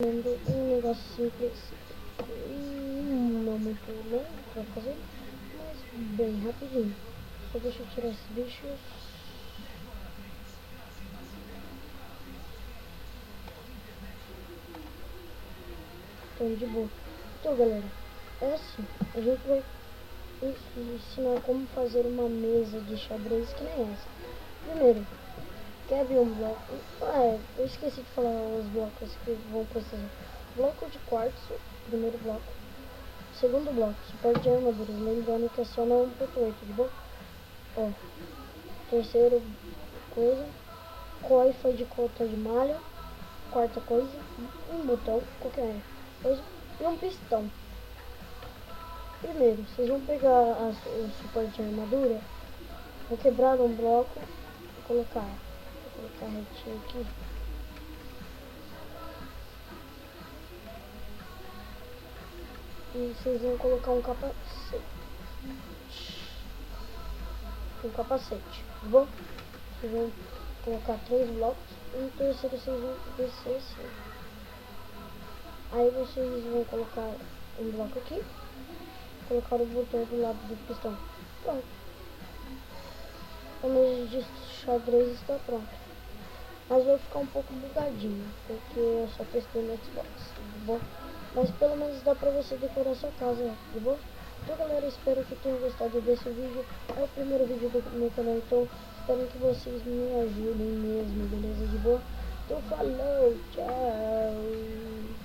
Um negócio simples, não muito longo pra fazer, mas bem rapidinho. Só deixa eu tirar esses bichos. Então, de boa. Então, galera, é assim. A gente vai ensinar como fazer uma mesa de xadrez que nem essa. Primeiro, quer ver um bloco? Eu esqueci de falar os blocos que vão precisar. Bloco de quartzo, primeiro bloco. Segundo bloco, suporte de armaduras. Lembrando que é só na 1.8, de boa? Ó, terceiro coisa, coifa de cota de malha. Quarta coisa, um botão, qualquer coisa, e um pistão. Primeiro, vocês vão pegar o suporte de armadura, vou quebrar um bloco, vou colocar retinho aqui. E vocês vão colocar um capacete. Bom, vocês vão colocar 3 blocos e no terceiro vocês vão descer assim. Aí vocês vão colocar um bloco aqui, colocar o botão do lado do pistão. Pronto. A mesa de xadrez está pronta. Mas vai ficar um pouco bugadinho, porque eu só testei no Xbox, tá bom? Mas pelo menos dá pra você decorar sua casa, tá bom? Então galera, espero que tenham gostado desse vídeo. É o primeiro vídeo do meu canal, então espero que vocês me ajudem mesmo, beleza? De boa? Então falou, tchau!